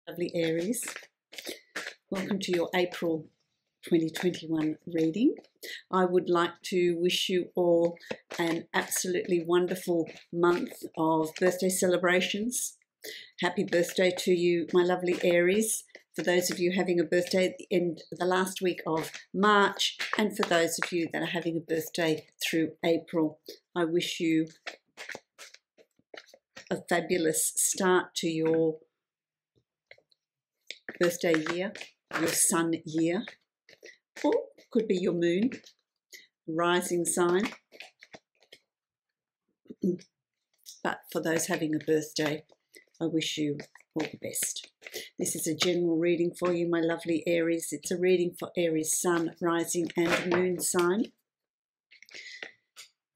Lovely Aries, welcome to your April 2021 reading. I would like to wish you all an absolutely wonderful month of birthday celebrations. Happy birthday to you, my lovely Aries. For those of you having a birthday at the end of the last week of March, and for those of you that are having a birthday through April, I wish you a fabulous start to your birthday year, your sun year, or could be your moon, rising sign. But for those having a birthday, I wish you all the best. This is a general reading for you, my lovely Aries. It's a reading for Aries sun, rising and moon sign.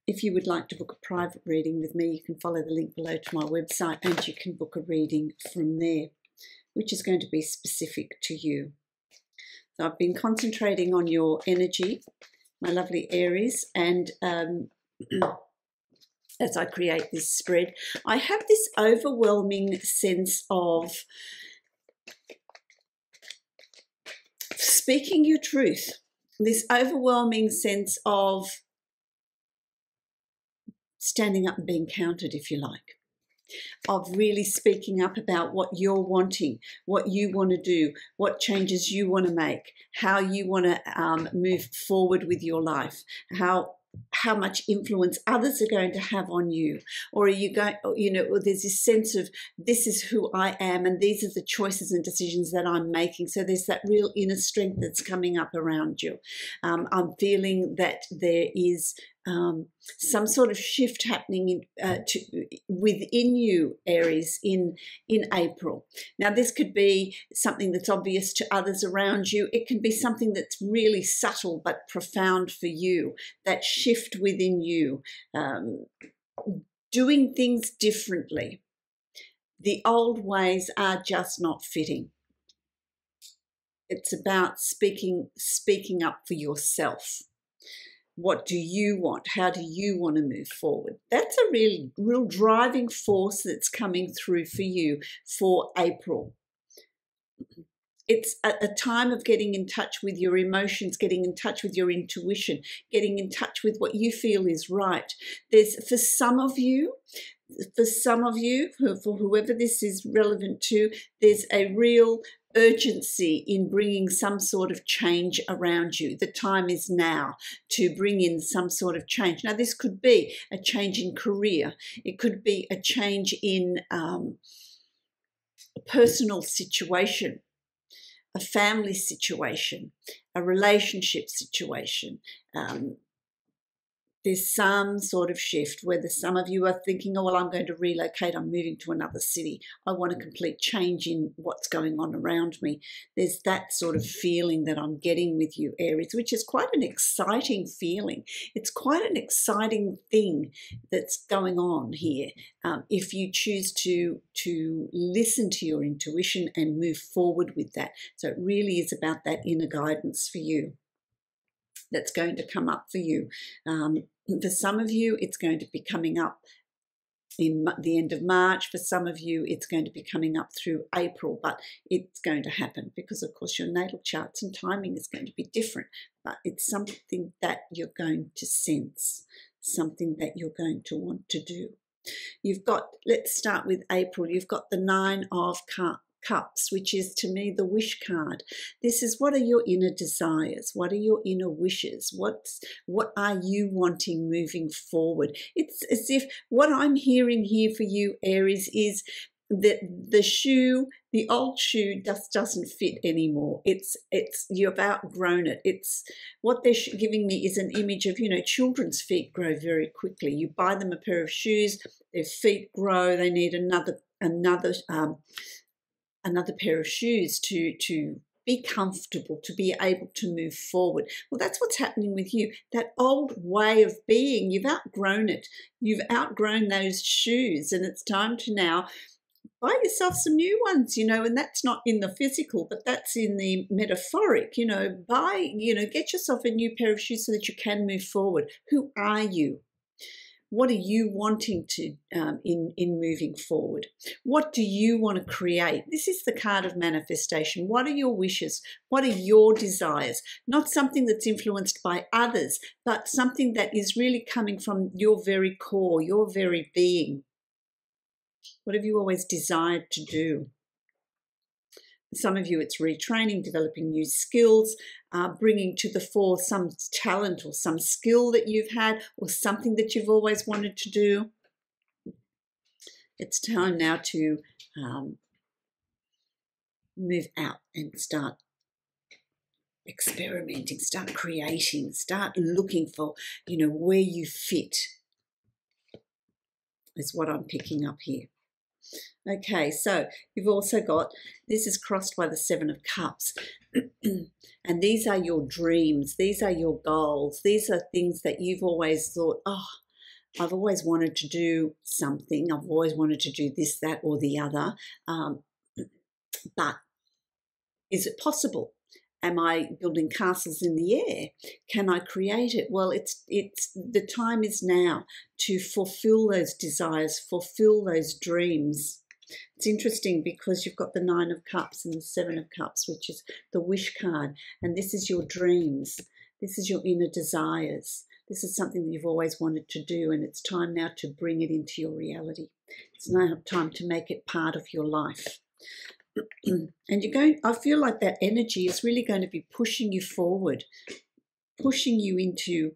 If you would like to book a private reading with me, you can follow the link below to my website and you can book a reading from there, which is going to be specific to you. So I've been concentrating on your energy, my lovely Aries, and as I create this spread, I have this overwhelming sense of speaking your truth, this overwhelming sense of standing up and being counted, if you like, of really speaking up about what you're wanting, what you want to do, what changes you want to make, how you want to move forward with your life, how much influence others are going to have on you, or are you going, there's this sense of this is who I am and these are the choices and decisions that I'm making. So there's that real inner strength that's coming up around you. I'm feeling that there is some sort of shift happening within you, Aries, in April. Now, this could be something that's obvious to others around you. It can be something that's really subtle but profound for you, that shift within you, doing things differently. The old ways are just not fitting. It's about speaking up for yourself. What do you want? How do you want to move forward? That's a real driving force that's coming through for you for April. It's a time of getting in touch with your emotions, getting in touch with your intuition, getting in touch with what you feel is right. For some of you, for whoever this is relevant to, there's a real urgency in bringing some sort of change around you. The time is now to bring in some sort of change. Now, this could be a change in career. It could be a change in a personal situation, a family situation, a relationship situation. There's some sort of shift, whether some of you are thinking, oh, well, I'm going to relocate, I'm moving to another city, I want a complete change in what's going on around me. There's that sort of feeling that I'm getting with you, Aries, which is quite an exciting feeling. It's quite an exciting thing that's going on here if you choose to listen to your intuition and move forward with that. So it really is about that inner guidance for you that's going to come up for you. For some of you, it's going to be coming up in the end of March. For some of you, it's going to be coming up through April, but it's going to happen because, of course, your natal charts and timing is going to be different, but it's something that you're going to sense, something that you're going to want to do. You've got, let's start with April, you've got the 9 of Cups, which is to me the wish card. This is, what are your inner desires? What are your inner wishes? What are you wanting moving forward? It's as if what I'm hearing here for you, Aries, is that the old shoe just doesn't fit anymore. You've outgrown it. It's what they're giving me is an image of, children's feet grow very quickly. You buy them a pair of shoes, their feet grow, they need another pair of shoes to be comfortable, to be able to move forward. Well, that's what's happening with you. That old way of being, you've outgrown it. You've outgrown those shoes, and it's time to now buy yourself some new ones, and that's not in the physical, but that's in the metaphoric, get yourself a new pair of shoes so that you can move forward. Who are you? What are you wanting to in moving forward? What do you want to create? This is the card of manifestation. What are your wishes? What are your desires? Not something that's influenced by others, but something that is really coming from your very core, your very being. What have you always desired to do? Some of you, it's retraining, developing new skills, bringing to the fore some talent or some skill that you've had or something that you've always wanted to do. It's time now to move out and start experimenting, start creating, start looking for, where you fit, is what I'm picking up here. Okay, so you've also got, this is crossed by the Seven of Cups. And these are your dreams. These are your goals. These are things that you've always thought, oh, I've always wanted to do something. I've always wanted to do this, that, or the other. But is it possible? Am I building castles in the air? Can I create it? Well, it's the time is now to fulfill those desires, fulfill those dreams. It's interesting because you've got the Nine of Cups and the Seven of Cups, which is the wish card. And this is your dreams. This is your inner desires. This is something that you've always wanted to do, and it's time now to bring it into your reality. It's now time to make it part of your life. And I feel like that energy is really going to be pushing you forward, pushing you into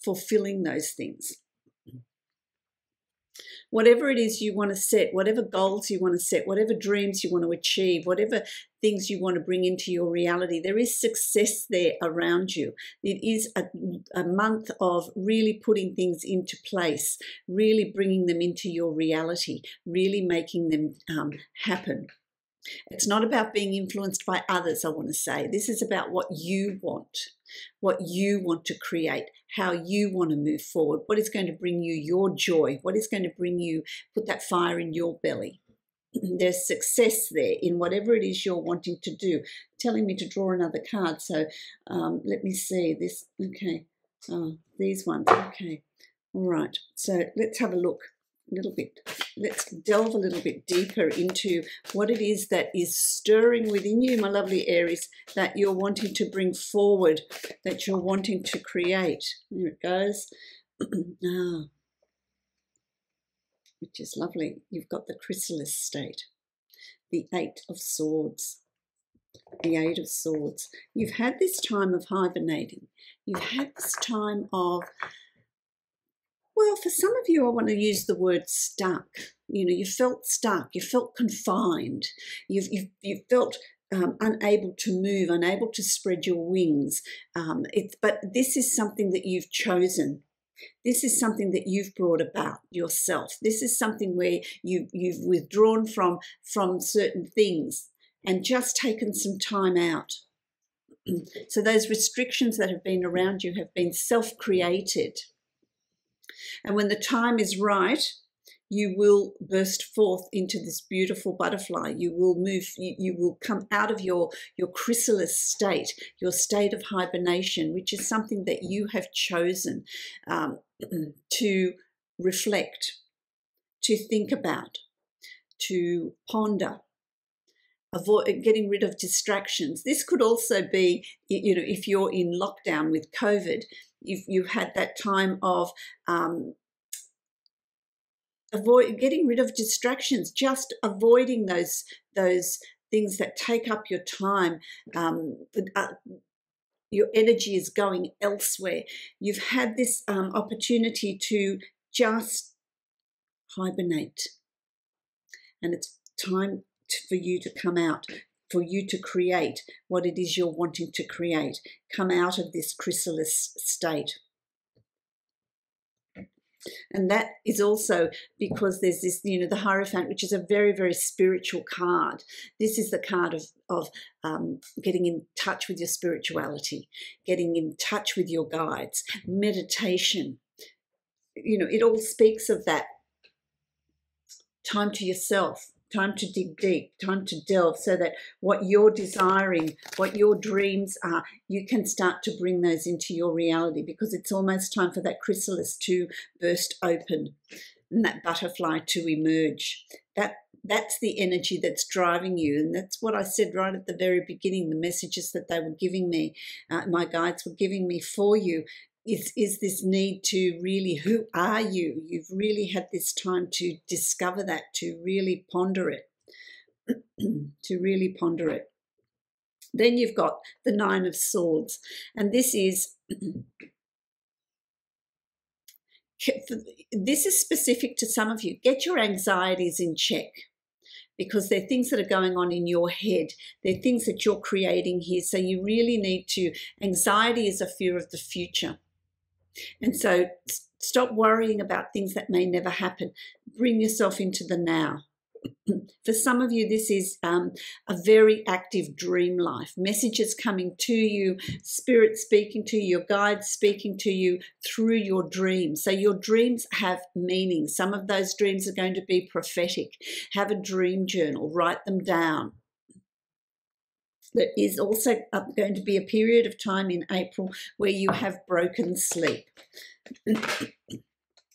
fulfilling those things. Whatever it is you want to set, whatever goals you want to set, whatever dreams you want to achieve, whatever things you want to bring into your reality, there is success there around you. It is a month of really putting things into place, really bringing them into your reality, really making them happen. It's not about being influenced by others, I want to say. This is about what you want to create, how you want to move forward, what is going to bring you your joy, what is going to bring you, put that fire in your belly. There's success there in whatever it is you're wanting to do. Telling me to draw another card, so let me see this. Okay, these ones. Okay, all right. So let's have a look a little bit. Let's delve a little bit deeper into what it is that is stirring within you, my lovely Aries, that you're wanting to bring forward, that you're wanting to create. Here it goes. Which is lovely. You've got the chrysalis state, the Eight of Swords, the Eight of Swords. You've had this time of hibernating. You've had this time of, well, for some of you, I want to use the word stuck. You felt stuck. You felt confined. You've felt unable to move, unable to spread your wings. But this is something that you've chosen. This is something that you've brought about yourself. This is something where you've withdrawn from certain things and just taken some time out. So those restrictions that have been around you have been self-created. And when the time is right, you will burst forth into this beautiful butterfly. You will move, you will come out of your chrysalis state, your state of hibernation, which is something that you have chosen to reflect, to think about, to ponder. Avoid getting rid of distractions. This could also be, if you're in lockdown with COVID, if you've had that time of getting rid of distractions, just avoiding those things that take up your time. Your energy is going elsewhere. You've had this opportunity to just hibernate, and it's time for you to come out, for you to create what it is you're wanting to create. Come out of this chrysalis state. And that is also because there's this, the Hierophant, which is a very, very spiritual card. This is the card of getting in touch with your spirituality, getting in touch with your guides, meditation. It all speaks of that time to yourself, Time to dig deep, time to delve, so that what you're desiring, what your dreams are, you can start to bring those into your reality, because it's almost time for that chrysalis to burst open and that butterfly to emerge. That's the energy that's driving you, and that's what I said right at the very beginning, the messages that they were giving me, my guides were giving me for you. Is this need to really, who are you? You've really had this time to discover that, to really ponder it, to really ponder it. Then you've got the Nine of Swords, and this is specific to some of you. Get your anxieties in check, because they're things that are going on in your head. They're things that you're creating here. So you really need to, anxiety is a fear of the future. And so stop worrying about things that may never happen. Bring yourself into the now. For some of you, this is a very active dream life. Messages coming to you, spirit speaking to you, your guides speaking to you through your dreams. So your dreams have meaning. Some of those dreams are going to be prophetic. Have a dream journal, write them down. There is also going to be a period of time in April where you have broken sleep.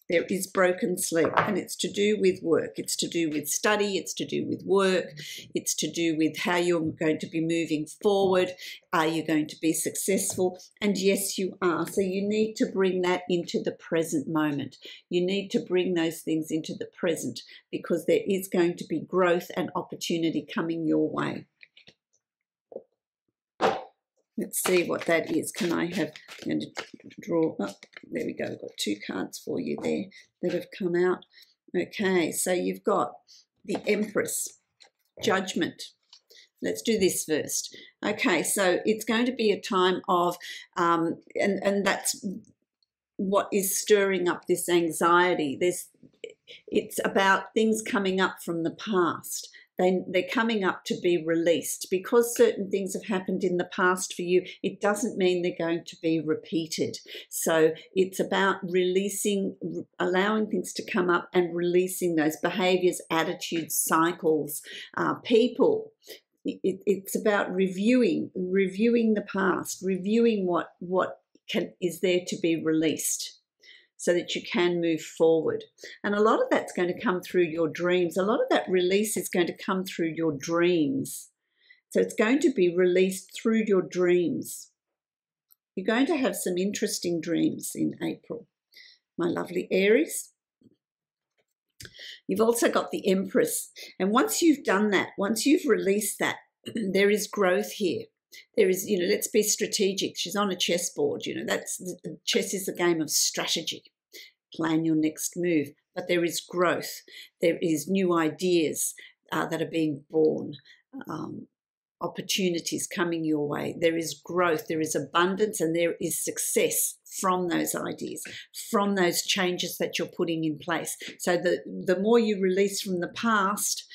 There is broken sleep, and it's to do with work. It's to do with study. It's to do with work. It's to do with how you're going to be moving forward. Are you going to be successful? And yes, you are. So you need to bring that into the present moment. You need to bring those things into the present, because there is going to be growth and opportunity coming your way. Let's see what that is. Can I have, I'm going to draw, oh, there we go. I've got two cards for you there that have come out. Okay, so you've got the Empress, Judgment. Let's do this first. Okay, so it's going to be a time of, and that's what is stirring up this anxiety. It's about things coming up from the past. They're coming up to be released. Because certain things have happened in the past for you, it doesn't mean they're going to be repeated. So it's about releasing, allowing things to come up and releasing those behaviors, attitudes, cycles, people. It's about reviewing the past, reviewing what is there to be released, so that you can move forward. And a lot of that's going to come through your dreams. A lot of that release is going to come through your dreams. So it's going to be released through your dreams. You're going to have some interesting dreams in April, my lovely Aries. You've also got the Empress. And once you've done that, once you've released that, there is growth here. There is, let's be strategic. She's on a chessboard, chess is a game of strategy. Plan your next move. But there is growth. There is new ideas that are being born, opportunities coming your way. There is growth, there is abundance, and there is success from those ideas, from those changes that you're putting in place. So the more you release from the past,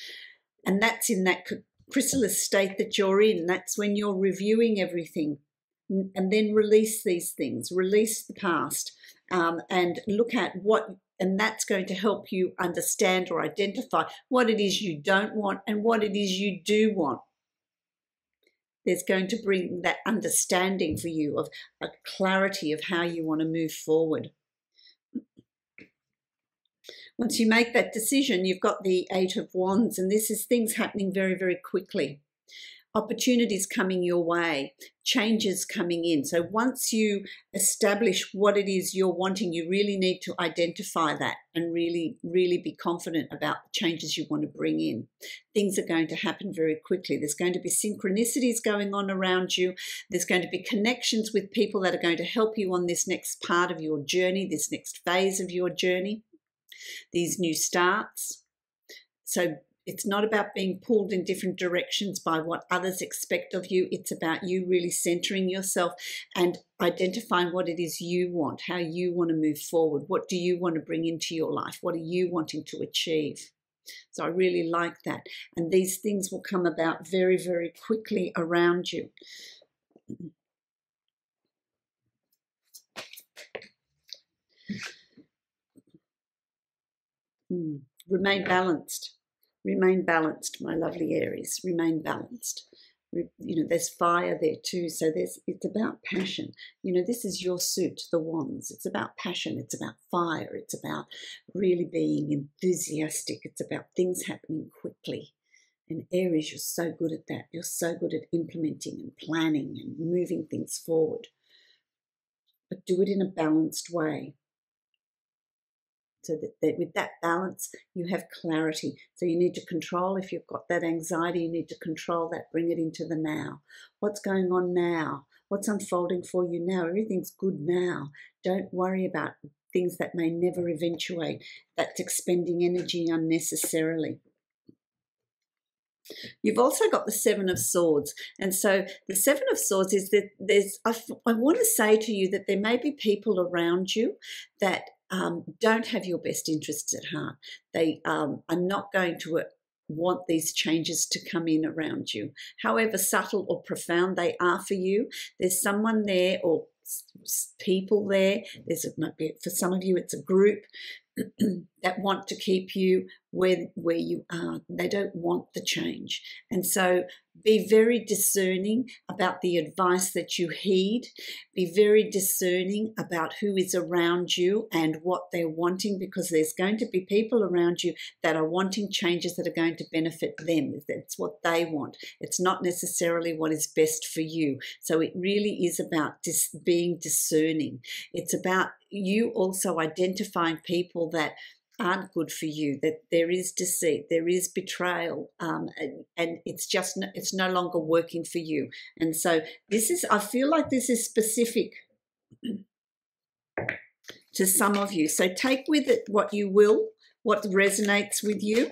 and that's in that chrysalis state that you're in, that's when you're reviewing everything, and then release these things, release the past, and look at and that's going to help you understand or identify what it is you don't want and what it is you do want. There's going to bring that understanding for you of a clarity of how you want to move forward. Once you make that decision, you've got the Eight of Wands, and this is things happening very, very quickly. Opportunities coming your way, changes coming in. So once you establish what it is you're wanting, you really need to identify that and really, really be confident about the changes you want to bring in. Things are going to happen very quickly. There's going to be synchronicities going on around you. There's going to be connections with people that are going to help you on this next part of your journey, this next phase of your journey, these new starts. So it's not about being pulled in different directions by what others expect of you. It's about you really centering yourself and identifying what it is you want, how you want to move forward. What do you want to bring into your life? What are you wanting to achieve? So I really like that. And these things will come about very, very quickly around you. Remain balanced. Remain balanced, my lovely Aries. Remain balanced. There's fire there too, so it's about passion. This is your suit, the wands. It's about passion, it's about fire, it's about really being enthusiastic, it's about things happening quickly. And Aries, you're so good at that. You're so good at implementing and planning and moving things forward. But do it in a balanced way. So that with that balance, you have clarity. So you need to control, if you've got that anxiety, you need to control that, bring it into the now. What's going on now? What's unfolding for you now? Everything's good now. Don't worry about things that may never eventuate. That's expending energy unnecessarily. You've also got the Seven of Swords. And so the Seven of Swords is that I want to say to you that there may be people around you that don't have your best interests at heart. They are not going to want these changes to come in around you. However subtle or profound they are for you, there's someone there or people there. For some of you, it's a group that want to keep you where you are. They don't want the change. And so be very discerning about the advice that you heed. Be very discerning about who is around you and what they're wanting, because there's going to be people around you that are wanting changes that are going to benefit them. That's what they want. It's not necessarily what is best for you. So it really is about being discerning. It's about you also identifying people that aren't good for you, that there is deceit, there is betrayal, and it's no longer working for you. And so I feel like this is specific to some of you. So take with it what you will, what resonates with you.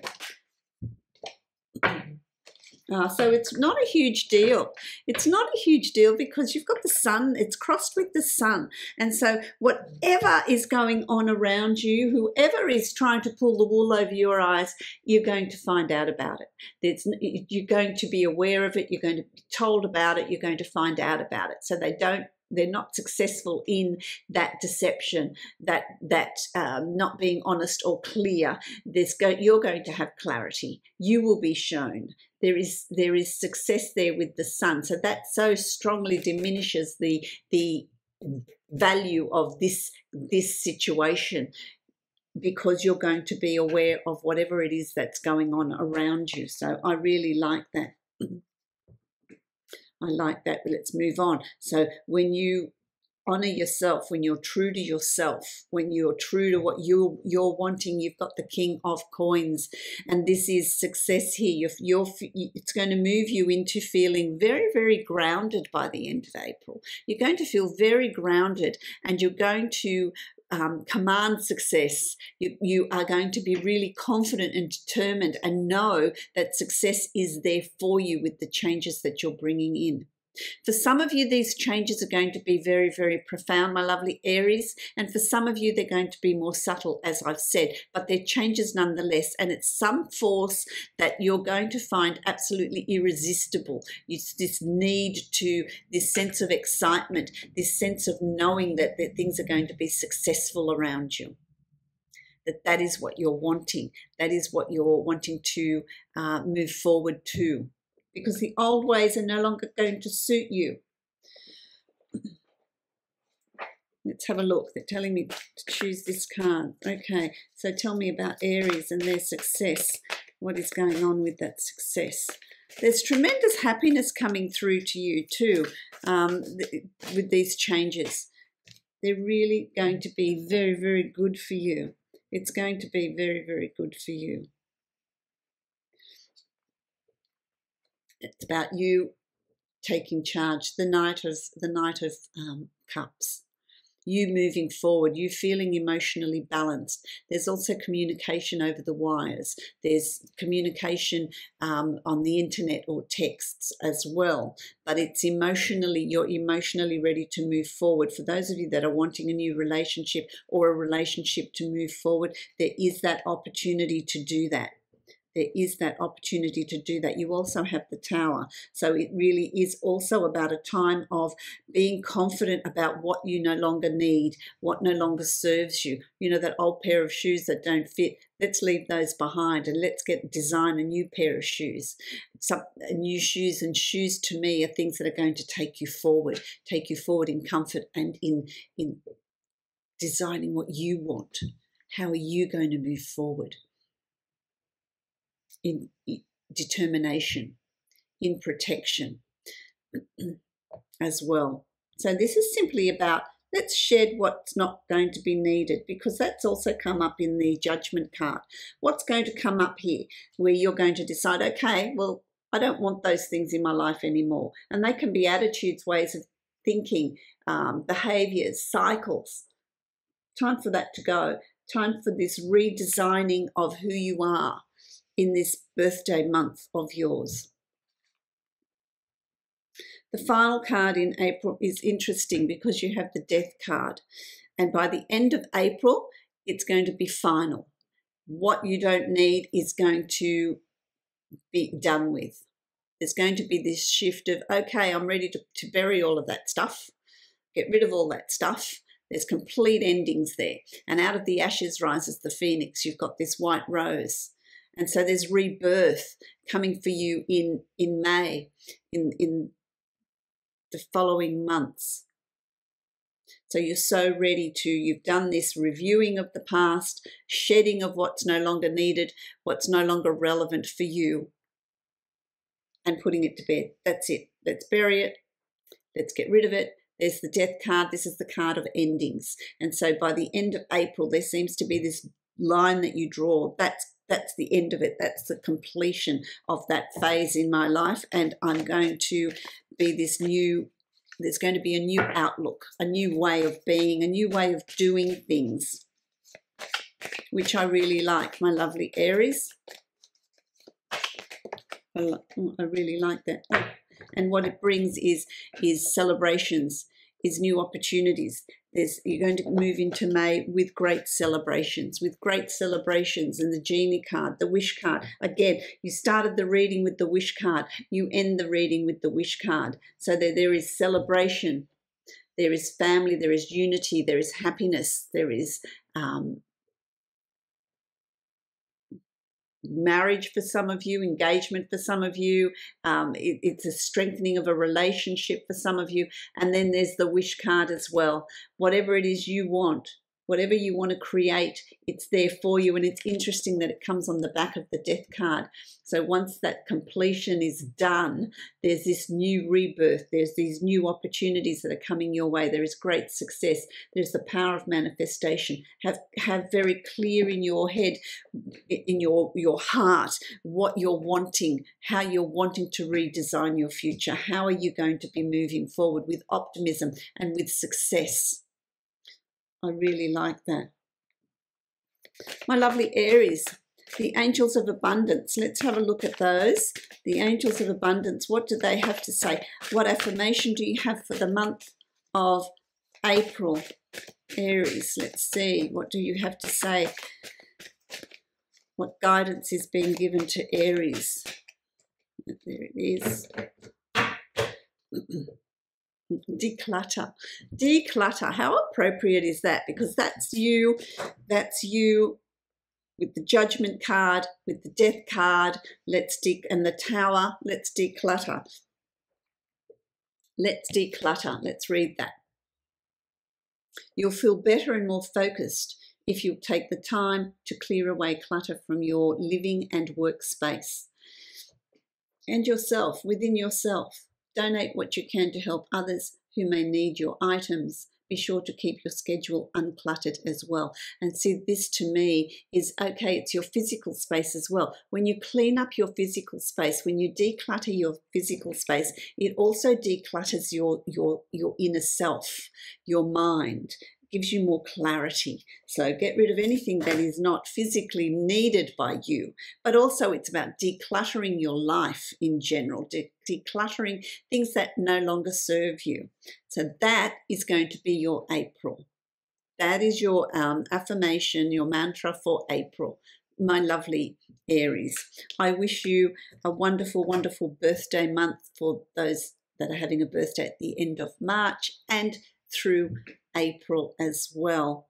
So it's not a huge deal. It's not a huge deal because you've got the sun, it's crossed with the sun. And so whatever is going on around you, whoever is trying to pull the wool over your eyes, you're going to find out about it. You're going to be aware of it. You're going to be told about it. You're going to find out about it. So they're not successful in that deception, that not being honest or clear. You're going to have clarity. You will be shown. There is success there with the sun. So that so strongly diminishes the value of this situation, because you're going to be aware of whatever it is that's going on around you. So I really like that. I like that, but let's move on. So when you honor yourself, when you're true to yourself, when you're true to what you're wanting, you've got the King of Coins, and this is success here. It's going to move you into feeling very, very grounded by the end of April. You're going to feel very grounded, and you're going to command success. You are going to be really confident and determined and know that success is there for you with the changes that you're bringing in. For some of you, these changes are going to be very, very profound, my lovely Aries, and for some of you, they're going to be more subtle, as I've said, but they're changes nonetheless, and it's some force that you're going to find absolutely irresistible. It's this this sense of excitement, this sense of knowing that things are going to be successful around you. That is what you're wanting. That is what you're wanting to move forward to, because the old ways are no longer going to suit you. Let's have a look. They're telling me to choose this card. Okay, so tell me about Aries and their success. What is going on with that success? There's tremendous happiness coming through to you too with these changes. They're really going to be very, very good for you. It's going to be very, very good for you. It's about you taking charge. The Knight of Cups. You moving forward. You feeling emotionally balanced. There's also communication over the wires. There's communication on the internet or texts as well. But it's you're emotionally ready to move forward. For those of you that are wanting a new relationship or a relationship to move forward, there is that opportunity to do that. there is that opportunity to do that. You also have the Tower. So it really is also about a time of being confident about what you no longer need, what no longer serves you. You know, that old pair of shoes that don't fit, let's leave those behind and let's design a new pair of shoes. New shoes, and shoes to me are things that are going to take you forward in comfort and in designing what you want. How are you going to move forward? In determination, in protection as well. So this is simply about, let's shed what's not going to be needed, because that's also come up in the Judgment card. What's going to come up here where you're going to decide, okay, well, I don't want those things in my life anymore. And they can be attitudes, ways of thinking, behaviors, cycles. Time for that to go. Time for this redesigning of who you are in this birthday month of yours. The final card in April is interesting because you have the Death card. And by the end of April, it's going to be final. What you don't need is going to be done with. There's going to be this shift of, okay, I'm ready to bury all of that stuff, get rid of all that stuff. There's complete endings there. And out of the ashes rises the phoenix. You've got this white rose. And so there's rebirth coming for you in May, in the following months. So you're so ready to, you've done this reviewing of the past, shedding of what's no longer needed, what's no longer relevant for you, and putting it to bed. That's it. Let's bury it. Let's get rid of it. There's the Death card. This is the card of endings. And so by the end of April, there seems to be this line that you draw. That's the end of it. That's the completion of that phase in my life. And I'm going to be there's going to be a new outlook, a new way of being, a new way of doing things, which I really like, my lovely Aries. I really like that. And what it brings is celebrations, is new opportunities. You're going to move into May with great celebrations, and the Genie card, the Wish card. Again, you started the reading with the Wish card. You end the reading with the Wish card. So there is celebration, there is family, there is unity, there is happiness, there is marriage for some of you, engagement for some of you, it's a strengthening of a relationship for some of you. And then there's the Wish card as well. Whatever it is you want, whatever you want to create, it's there for you. And it's interesting that it comes on the back of the Death card. So once that completion is done, there's this new rebirth. There's these new opportunities that are coming your way. There is great success. There's the power of manifestation. Have very clear in your head, in your heart, what you're wanting, how you're wanting to redesign your future. How are you going to be moving forward with optimism and with success? I really like that. My lovely Aries, the Angels of Abundance. Let's have a look at those. The Angels of Abundance, what do they have to say? What affirmation do you have for the month of April? Aries, let's see. What do you have to say? What guidance is being given to Aries? There it is. Declutter. How appropriate is that? Because that's you with the Judgment card, with the Death card, and the Tower. Let's declutter. Let's read that. You'll feel better and more focused if you take the time to clear away clutter from your living and workspace. And yourself, within yourself. Donate what you can to help others who may need your items. Be sure to keep your schedule uncluttered as well. And see, this to me is, okay, it's your physical space as well. When you clean up your physical space, when you declutter your physical space, it also declutters your inner self, your mind. Gives you more clarity. So get rid of anything that is not physically needed by you, but also it's about decluttering your life in general, decluttering things that no longer serve you. So that is going to be your April. That is your affirmation, your mantra for April. my lovely Aries, I wish you a wonderful, wonderful birthday month for those that are having a birthday at the end of March and through April as well.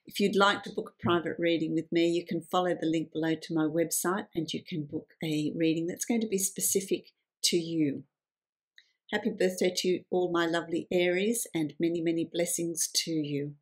If you'd like to book a private reading with me, you can follow the link below to my website and you can book a reading that's going to be specific to you. Happy birthday to all my lovely Aries and many, many blessings to you.